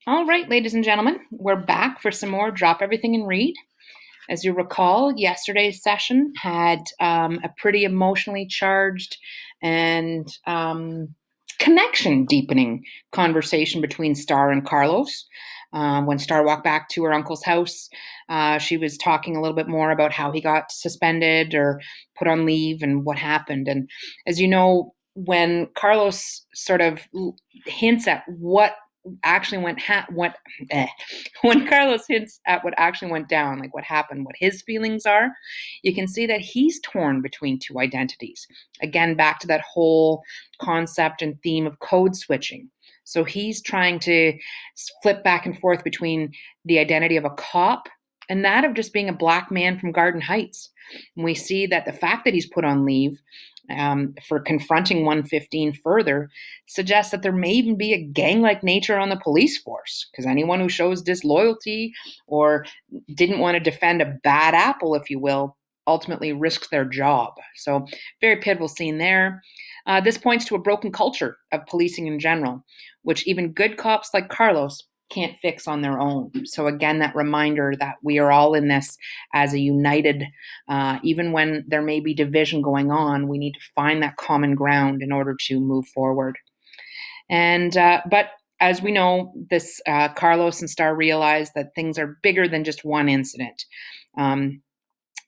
All right, ladies and gentlemen, we're back for some more Drop Everything and Read. As you recall, yesterday's session had a pretty emotionally charged and connection deepening conversation between Star and Carlos. When Star walked back to her uncle's house, she was talking a little bit more about how he got suspended or put on leave and what happened. And as you know, when Carlos sort of hints at what actually when Carlos hints at what actually went down, like what happened, what his feelings are, you can see that he's torn between two identities. Again, back to that whole concept and theme of code switching. So he's trying to flip back and forth between the identity of a cop and that of just being a black man from Garden Heights. And we see that the fact that he's put on leave for confronting 115 further suggests that there may even be a gang-like nature on the police force, because anyone who shows disloyalty or didn't want to defend a bad apple, if you will, ultimately risks their job. So very pivotal scene there. This points to a broken culture of policing in general, which even good cops like Carlos can't fix on their own. So again, that reminder that we are all in this as a united, even when there may be division going on, we need to find that common ground in order to move forward. And but as we know, this Carlos and Star realize that things are bigger than just one incident.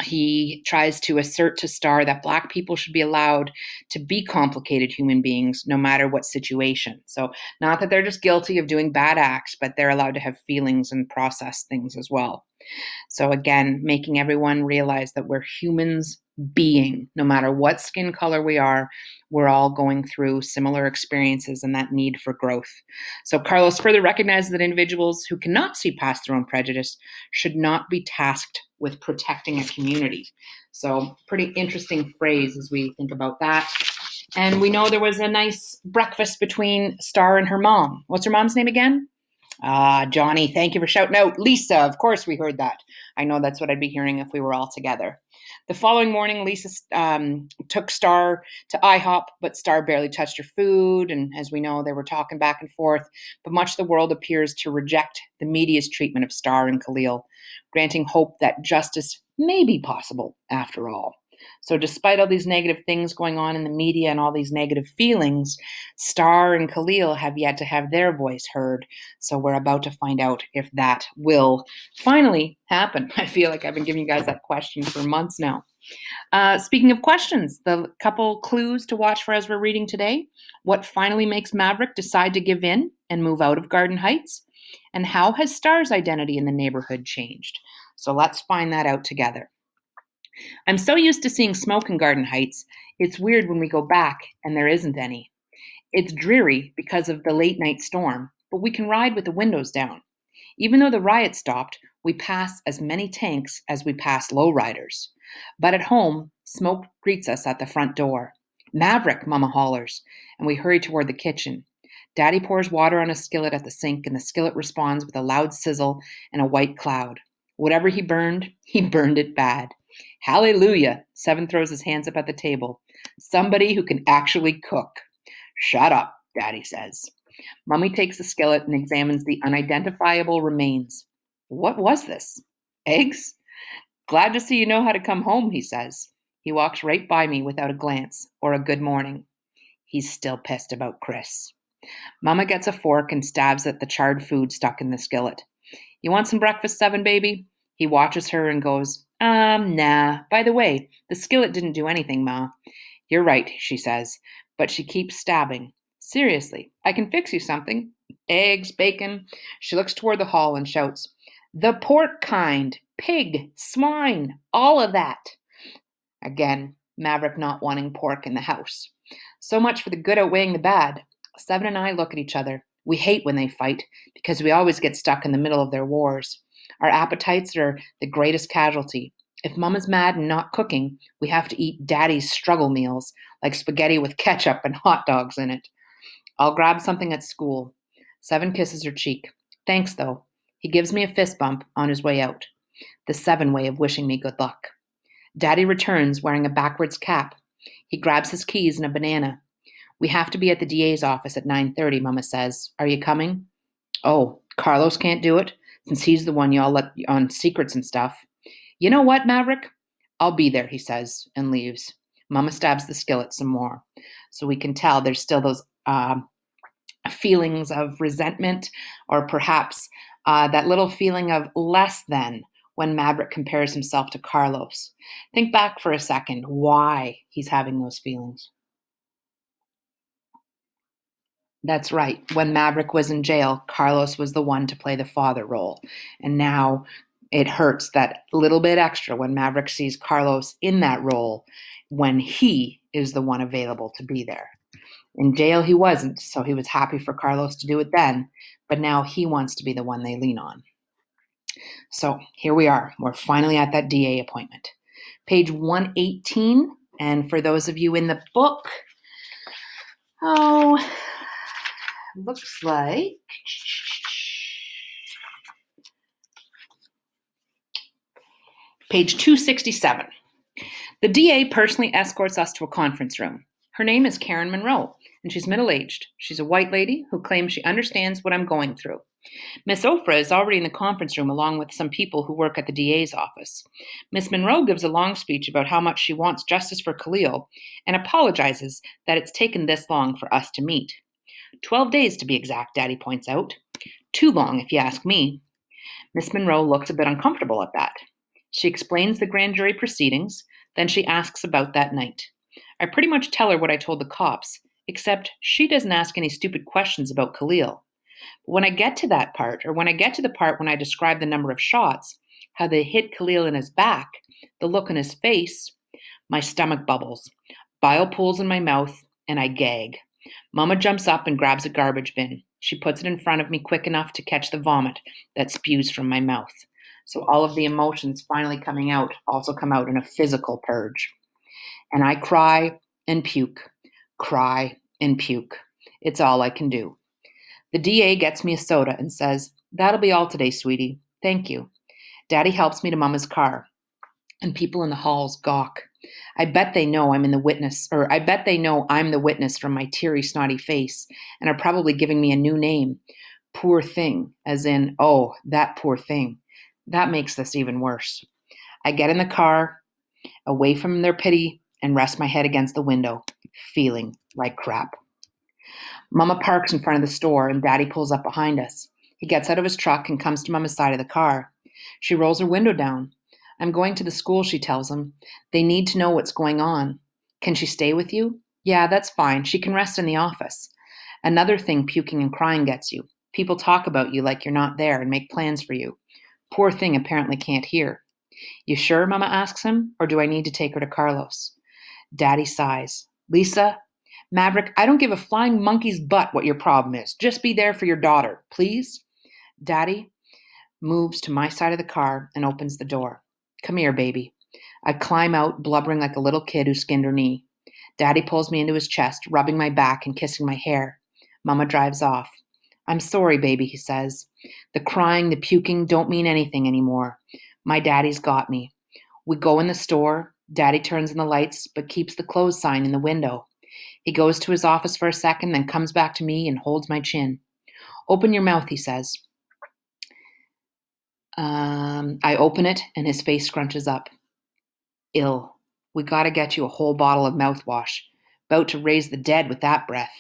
He tries to assert to Star that Black people should be allowed to be complicated human beings no matter what situation. So, not that they're just guilty of doing bad acts, but they're allowed to have feelings and process things as well. So, again, making everyone realize that we're humans being, no matter what skin color we are, we're all going through similar experiences and that need for growth. So, Carlos further recognizes that individuals who cannot see past their own prejudice should not be tasked with protecting a community. So, pretty interesting phrase as we think about that. And we know there was a nice breakfast between Star and her mom. What's her mom's name again? Johnny, thank you for shouting out. Lisa, of course we heard that. I know that's what I'd be hearing if we were all together. The following morning, Lisa took Star to IHOP, but Star barely touched her food. And as we know, they were talking back and forth. But much of the world appears to reject the media's treatment of Star and Khalil, granting hope that justice may be possible after all. So, despite all these negative things going on in the media and all these negative feelings, Star and Khalil have yet to have their voice heard. So, we're about to find out if that will finally happen. I feel like I've been giving you guys that question for months now. Speaking of questions, the couple clues to watch for as we're reading today: what finally makes Maverick decide to give in and move out of Garden Heights? And how has Star's identity in the neighborhood changed? So, let's find that out together. I'm so used to seeing smoke in Garden Heights, it's weird when we go back and there isn't any. It's dreary because of the late night storm, but we can ride with the windows down. Even though the riot stopped, we pass as many tanks as we pass lowriders. But at home, smoke greets us at the front door. Maverick, Mama hollers, and we hurry toward the kitchen. Daddy pours water on a skillet at the sink, and the skillet responds with a loud sizzle and a white cloud. Whatever he burned it bad. Hallelujah! Seven throws his hands up at the table. Somebody who can actually cook. Shut up, Daddy says. Mummy takes the skillet and examines the unidentifiable remains. What was this? Eggs? Glad to see you know how to come home, he says. He walks right by me without a glance or a good morning. He's still pissed about Chris. Mama gets a fork and stabs at the charred food stuck in the skillet. You want some breakfast, Seven, baby? He watches her and goes, nah. By the way, the skillet didn't do anything, Ma. You're right, she says, but she keeps stabbing. Seriously, I can fix you something. Eggs, bacon. She looks toward the hall and shouts, the pork kind, pig, swine, all of that. Again, Maverick not wanting pork in the house. So much for the good outweighing the bad. Seven and I look at each other. We hate when they fight because we always get stuck in the middle of their wars. Our appetites are the greatest casualty. If Mama's mad and not cooking, we have to eat Daddy's struggle meals, like spaghetti with ketchup and hot dogs in it. I'll grab something at school. Seven kisses her cheek. Thanks, though. He gives me a fist bump on his way out. The Seven way of wishing me good luck. Daddy returns wearing a backwards cap. He grabs his keys and a banana. We have to be at the DA's office at 9:30, Mama says. Are you coming? Oh, Carlos can't do it since he's the one y'all let on secrets and stuff. You know what, Maverick? I'll be there, he says, and leaves. Mama stabs the skillet some more. So we can tell there's still those feelings of resentment, or perhaps that little feeling of less than when Maverick compares himself to Carlos. Think back for a second why he's having those feelings. That's right. When Maverick was in jail, Carlos was the one to play the father role. And now it hurts that little bit extra when Maverick sees Carlos in that role when he is the one available to be there. In jail, he wasn't, so he was happy for Carlos to do it then, but now he wants to be the one they lean on. So here we are. We're finally at that DA appointment. Page 118. And for those of you in the book, looks like page 267. The DA personally escorts us to a conference room. Her name is Karen Monroe, and she's middle-aged. She's a white lady who claims she understands what I'm going through. Miss Ofra is already in the conference room along with some people who work at the DA's office. Miss Monroe gives a long speech about how much she wants justice for Khalil and apologizes that it's taken this long for us to meet. 12 days to be exact, Daddy points out. Too long, if you ask me. Miss Monroe looks a bit uncomfortable at that. She explains the grand jury proceedings, then she asks about that night. I pretty much tell her what I told the cops, except she doesn't ask any stupid questions about Khalil. But when I get to that part, or when I get to the part when I describe the number of shots, how they hit Khalil in his back, the look on his face, my stomach bubbles, bile pools in my mouth, and I gag. Mama jumps up and grabs a garbage bin. She puts it in front of me quick enough to catch the vomit that spews from my mouth. So all of the emotions finally coming out also come out in a physical purge. And I cry and puke, cry and puke. It's all I can do. The DA gets me a soda and says, "That'll be all today, sweetie. Thank you." Daddy helps me to Mama's car, and people in the halls gawk. I bet they know I'm the witness from my teary, snotty face, and are probably giving me a new name. Poor thing, as in, oh, that poor thing. That makes this even worse. I get in the car, away from their pity, and rest my head against the window, feeling like crap. Mama parks in front of the store, and Daddy pulls up behind us. He gets out of his truck and comes to Mama's side of the car. She rolls her window down. I'm going to the school, she tells him. They need to know what's going on. Can she stay with you? Yeah, that's fine. She can rest in the office. Another thing puking and crying gets you. People talk about you like you're not there and make plans for you. Poor thing apparently can't hear. You sure? Mama asks him, or do I need to take her to Carlos? Daddy sighs. Lisa, Maverick, I don't give a flying monkey's butt what your problem is. Just be there for your daughter, please. Daddy moves to my side of the car and opens the door. Come here, baby. I climb out, blubbering like a little kid who skinned her knee. Daddy pulls me into his chest, rubbing my back and kissing my hair. Mama drives off. I'm sorry, baby, he says. The crying, the puking don't mean anything anymore. My daddy's got me. We go in the store. Daddy turns on the lights, but keeps the close sign in the window. He goes to his office for a second, then comes back to me and holds my chin. Open your mouth, he says. I open it, and his face scrunches up. Ill. We gotta get you a whole bottle of mouthwash. About to raise the dead with that breath.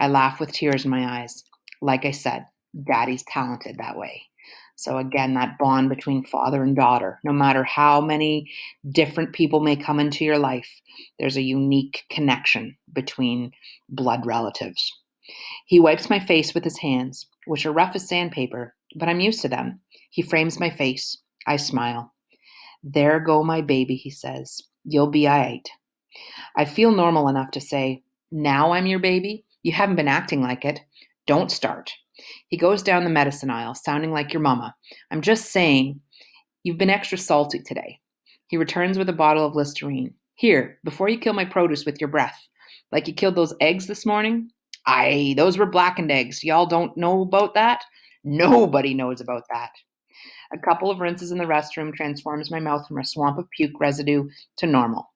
I laugh with tears in my eyes. Like I said, Daddy's talented that way. So again, that bond between father and daughter, no matter how many different people may come into your life, there's a unique connection between blood relatives. He wipes my face with his hands, which are rough as sandpaper, but I'm used to them. He frames my face. I smile. There go my baby, he says. You'll be all right. I feel normal enough to say, now I'm your baby? You haven't been acting like it. Don't start. He goes down the medicine aisle, sounding like your mama. I'm just saying, you've been extra salty today. He returns with a bottle of Listerine. Here, before you kill my produce with your breath. Like you killed those eggs this morning? Aye, those were blackened eggs. Y'all don't know about that? Nobody knows about that. A couple of rinses in the restroom transforms my mouth from a swamp of puke residue to normal.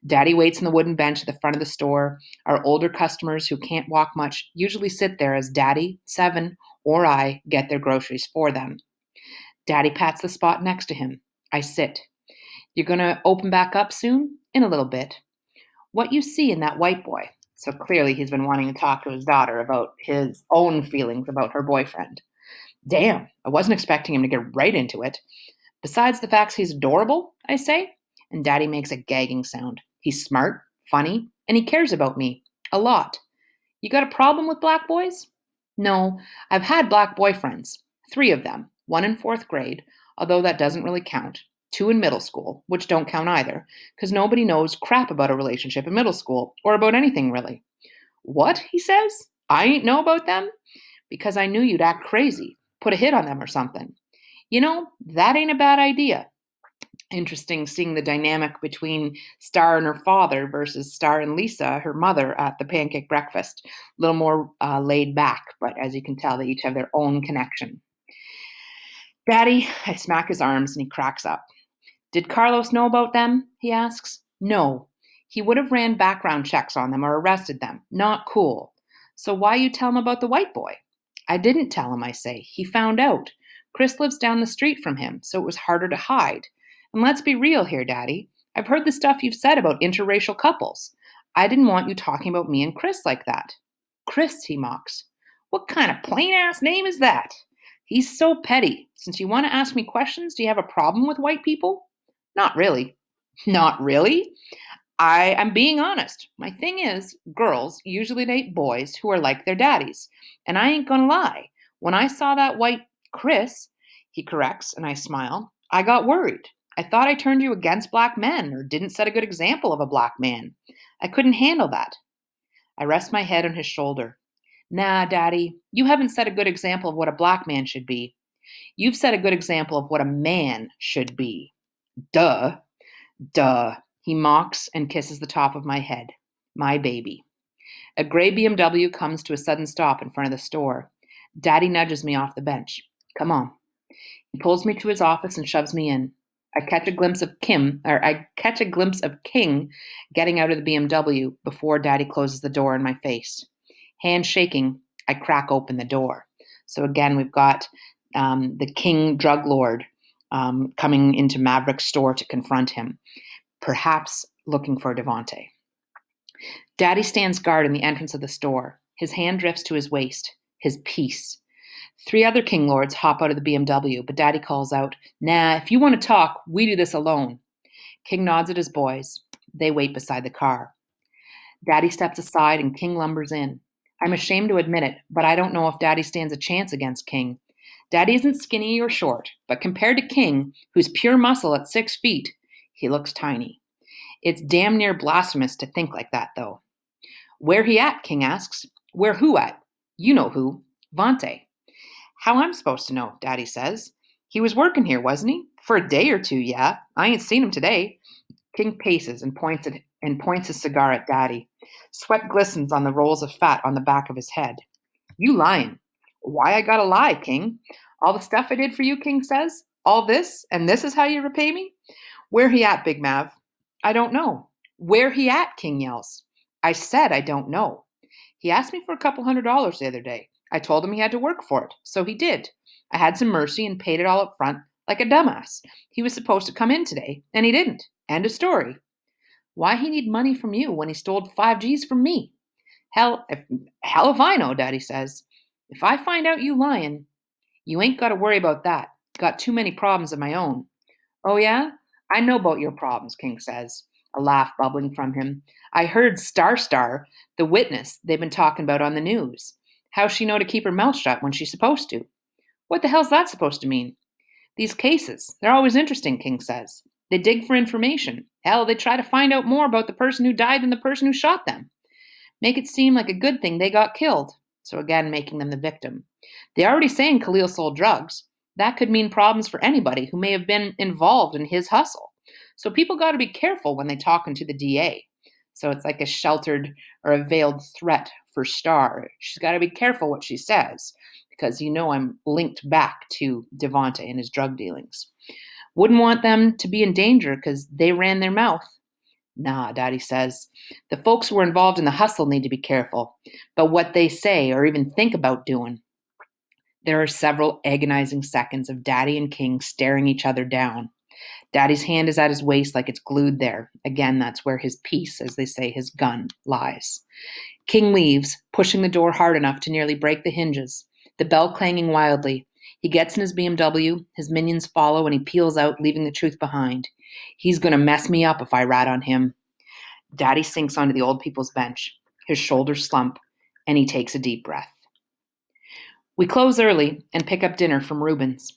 Daddy waits on the wooden bench at the front of the store. Our older customers who can't walk much usually sit there as Daddy, 7, or I get their groceries for them. Daddy pats the spot next to him. I sit. You're going to open back up soon? In a little bit. What you see in that white boy? So clearly he's been wanting to talk to his daughter about his own feelings about her boyfriend. Damn, I wasn't expecting him to get right into it. Besides the facts he's adorable, I say, and Daddy makes a gagging sound. He's smart, funny, and he cares about me. A lot. You got a problem with black boys? No, I've had black boyfriends. 3 of them. 1 in 4th grade, although that doesn't really count. 2 in middle school, which don't count either, because nobody knows crap about a relationship in middle school, or about anything really. What? He says. I ain't know about them? Because I knew you'd act crazy, put a hit on them or something. You know, that ain't a bad idea. Interesting seeing the dynamic between Star and her father versus Star and Lisa, her mother, at the pancake breakfast. A little more laid back, but as you can tell, they each have their own connection. Daddy, I smack his arms and he cracks up. Did Carlos know about them? He asks. No. He would have ran background checks on them or arrested them. Not cool. So why you tell him about the white boy? I didn't tell him, I say. He found out. Chris lives down the street from him, so it was harder to hide. And let's be real here, Daddy. I've heard the stuff you've said about interracial couples. I didn't want you talking about me and Chris like that. Chris, he mocks. What kind of plain-ass name is that? He's so petty. Since you want to ask me questions, do you have a problem with white people? Not really. Not really? I'm being honest. My thing is, girls usually date boys who are like their daddies. And I ain't gonna lie. When I saw that white Chris, he corrects, and I smile, I got worried. I thought I turned you against black men or didn't set a good example of a black man. I couldn't handle that. I rest my head on his shoulder. Nah, Daddy, you haven't set a good example of what a black man should be. You've set a good example of what a man should be. Duh. Duh. He mocks and kisses the top of my head. My baby. A gray BMW comes to a sudden stop in front of the store. Daddy nudges me off the bench. Come on. He pulls me to his office and shoves me in. I catch a glimpse of King getting out of the BMW before Daddy closes the door in my face. Hand shaking, I crack open the door. So again, we've got the King drug lord coming into Maverick's store to confront him, perhaps looking for Devontae. Daddy stands guard in the entrance of the store. His hand drifts to his waist. His peace. 3 other King lords hop out of the BMW, but Daddy calls out, Nah, if you want to talk, we do this alone. King nods at his boys. They wait beside the car. Daddy steps aside and King lumbers in. I'm ashamed to admit it, but I don't know if Daddy stands a chance against King. Daddy isn't skinny or short, but compared to King, who's pure muscle at 6 feet, he looks tiny. It's damn near blasphemous to think like that, though. Where he at? King asks. Where who at? You know who. Vontae. How I'm supposed to know, Daddy says. He was working here, wasn't he? For a day or 2, yeah. I ain't seen him today. King paces and points his cigar at Daddy. Sweat glistens on the rolls of fat on the back of his head. You lying. Why I gotta lie, King? All the stuff I did for you, King says? All this, and this is how you repay me? Where he at, Big Mav? I don't know. Where he at? King yells. I said I don't know. He asked me for $200 the other day. I told him he had to work for it, so he did. I had some mercy and paid it all up front, like a dumbass. He was supposed to come in today, and he didn't. End of story. Why he need money from you when he stole 5 G's from me? Hell if I know, Daddy says. If I find out you lying, you ain't got to worry about that. Got too many problems of my own. Oh yeah? I know about your problems, King says, a laugh bubbling from him. I heard Star, the witness they've been talking about on the news. How's she know to keep her mouth shut when she's supposed to? What the hell's that supposed to mean? These cases, they're always interesting, King says. They dig for information. Hell, they try to find out more about the person who died than the person who shot them. Make it seem like a good thing they got killed. So again, making them the victim. They already saying Khalil sold drugs. That could mean problems for anybody who may have been involved in his hustle. So people got to be careful when they talking to the DA. So it's like a sheltered or a veiled threat for Star. She's got to be careful what she says because I'm linked back to Devontae and his drug dealings. Wouldn't want them to be in danger because they ran their mouth. Nah, Daddy says. The folks who were involved in the hustle need to be careful, but what they say or even think about doing. There are several agonizing seconds of Daddy and King staring each other down. Daddy's hand is at his waist like it's glued there. Again, that's where his piece, as they say, his gun, lies. King leaves, pushing the door hard enough to nearly break the hinges, the bell clanging wildly. He gets in his BMW, his minions follow, and he peels out, leaving the truth behind. He's going to mess me up if I rat on him. Daddy sinks onto the old people's bench. His shoulders slump, and he takes a deep breath. We close early and pick up dinner from Reuben's.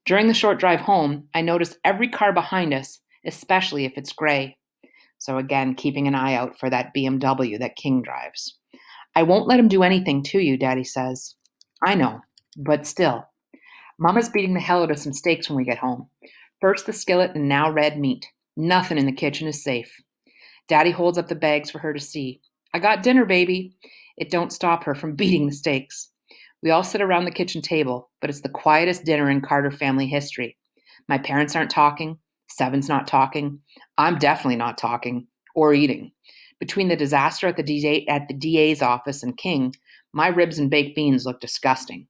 During the short drive home, I notice every car behind us, especially if it's gray. So again, keeping an eye out for that BMW that King drives. I won't let him do anything to you, Daddy says. I know, but still. Mama's beating the hell out of some steaks when we get home. First the skillet and now red meat. Nothing in the kitchen is safe. Daddy holds up the bags for her to see. I got dinner, baby. It don't stop her from beating the steaks. We all sit around the kitchen table, but it's the quietest dinner in Carter family history. My parents aren't talking. Seven's not talking. I'm definitely not talking or eating. Between the disaster at the DA's office and King, my ribs and baked beans look disgusting.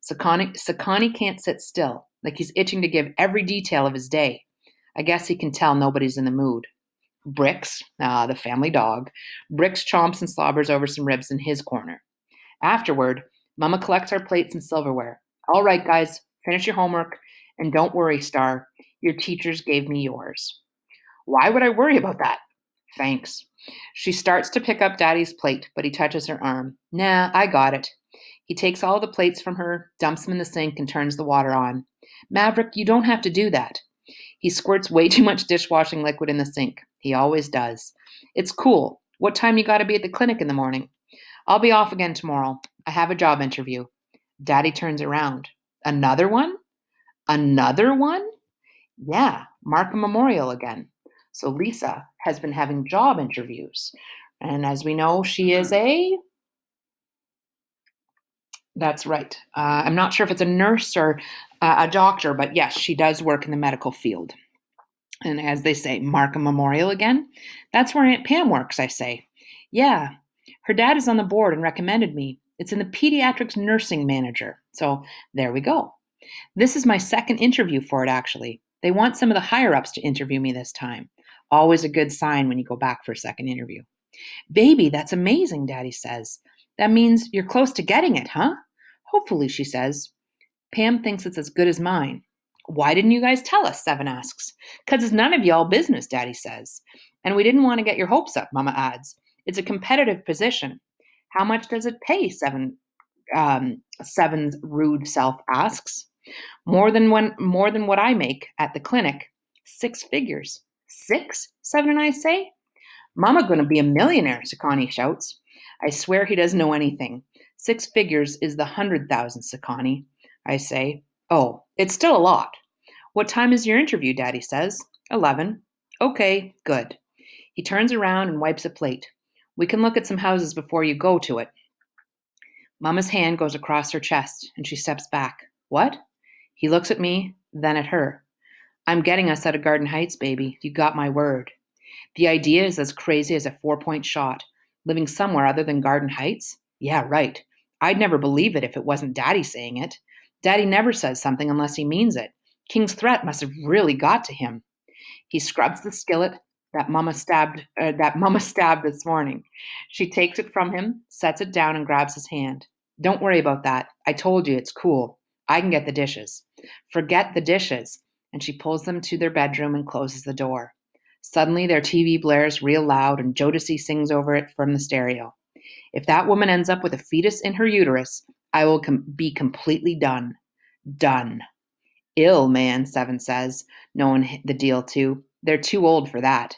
Sakani can't sit still, like he's itching to give every detail of his day. I guess he can tell nobody's in the mood. Bricks, the family dog, Bricks chomps and slobbers over some ribs in his corner. Afterward, Mama collects our plates and silverware. All right, guys, finish your homework. And don't worry, Star. Your teachers gave me yours. Why would I worry about that? Thanks. She starts to pick up Daddy's plate, but he touches her arm. Nah, I got it. He takes all the plates from her, dumps them in the sink, and turns the water on. Maverick, you don't have to do that. He squirts way too much dishwashing liquid in the sink. He always does. It's cool. What time you got to be at the clinic in the morning? I'll be off again tomorrow. I have a job interview. Daddy turns around. Another one? Another one? Yeah, Markham Memorial again. So Lisa has been having job interviews. And as we know, she is that's right. I'm not sure if it's a nurse or a doctor, but yes, she does work in the medical field. And as they say, Markham Memorial again? That's where Aunt Pam works, I say. Yeah, her dad is on the board and recommended me. It's in the pediatrics nursing manager. So there we go. This is my second interview for it, actually. They want some of the higher ups to interview me this time. Always a good sign when you go back for a second interview. Baby, that's amazing, Daddy says. That means you're close to getting it, huh? Hopefully, she says. Pam thinks it's as good as mine. Why didn't you guys tell us? Seven asks. 'Cause it's none of y'all business, Daddy says. And we didn't want to get your hopes up, Mama adds. It's a competitive position. How much does it pay? Seven's rude self asks. More than what I make at the clinic. 6 figures. 6? Seven and I say. Mama gonna be a millionaire, Sakani shouts. I swear he doesn't know anything. 6 figures is the 100,000, Sakani. I say. Oh, it's still a lot. What time is your interview, Daddy says. 11. Okay, good. He turns around and wipes a plate. We can look at some houses before you go to it. Mama's hand goes across her chest, and she steps back. What? He looks at me, then at her. I'm getting us out of Garden Heights, baby. You got my word. The idea is as crazy as a 4-point shot. Living somewhere other than Garden Heights? Yeah, right. I'd never believe it if it wasn't Daddy saying it. Daddy never says something unless he means it. King's threat must have really got to him. He scrubs the skillet that Mama stabbed this morning. She takes it from him, sets it down, and grabs his hand. Don't worry about that. I told you it's cool. I can get the dishes. Forget the dishes. And she pulls them to their bedroom and closes the door. Suddenly, their TV blares real loud, and Jodeci sings over it from the stereo. If that woman ends up with a fetus in her uterus, I will be completely done. Done. Ill, man, Seven says, knowing the deal too. They're too old for that.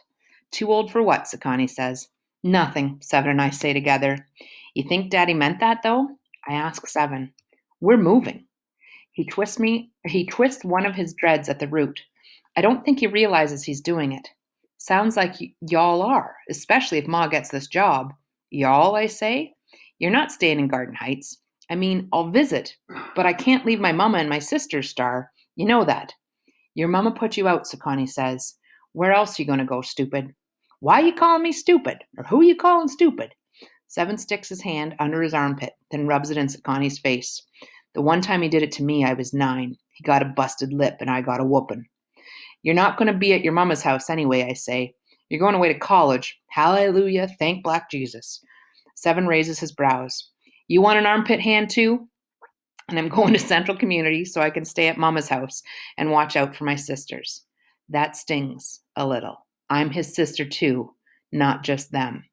Too old for what, Sakani says. Nothing, Seven and I say together. You think Daddy meant that, though? I ask Seven. We're moving. He twists one of his dreads at the root. I don't think he realizes he's doing it. Sounds like y'all are, especially if Ma gets this job. Y'all, I say? You're not staying in Garden Heights. I mean, I'll visit, but I can't leave my mama and my sister, Star. You know that. Your mama put you out, Sakani says. Where else you gonna go, stupid? Why you calling me stupid? Or who you calling stupid? Seven sticks his hand under his armpit, then rubs it in Sakani's face. The one time he did it to me, I was 9. He got a busted lip and I got a whooping. You're not going to be at your mama's house anyway, I say. You're going away to college. Hallelujah, thank black Jesus. 7 raises his brows. You want an armpit hand too? And I'm going to Central Community so I can stay at mama's house and watch out for my sisters. That stings a little. I'm his sister too, not just them.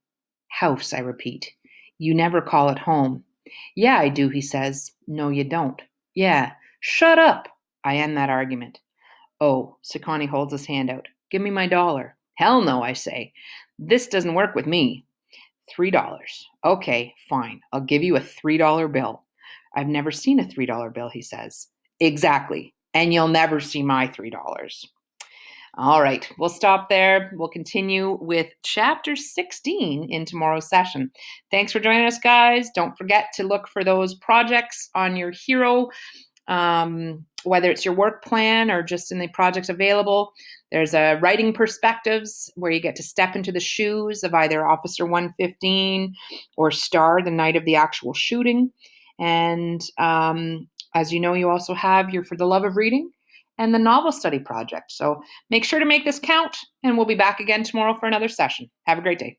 House, I repeat. You never call it home. Yeah, I do, he says. No, you don't. Yeah, shut up. I end that argument. Oh, Sekani holds his hand out. Give me my dollar. Hell no, I say. This doesn't work with me. $3. Okay, fine. I'll give you a $3 bill. I've never seen a $3 bill, he says. Exactly. And you'll never see my $3. All right, we'll stop there. We'll continue with chapter 16 in tomorrow's session. Thanks for joining us, guys. Don't forget to look for those projects on your hero, whether it's your work plan or just in the projects available. There's a writing perspectives where you get to step into the shoes of either Officer 115 or Star the night of the actual shooting. And as you know, you also have your For the Love of Reading and the novel study project. So make sure to make this count, and we'll be back again tomorrow for another session. Have a great day.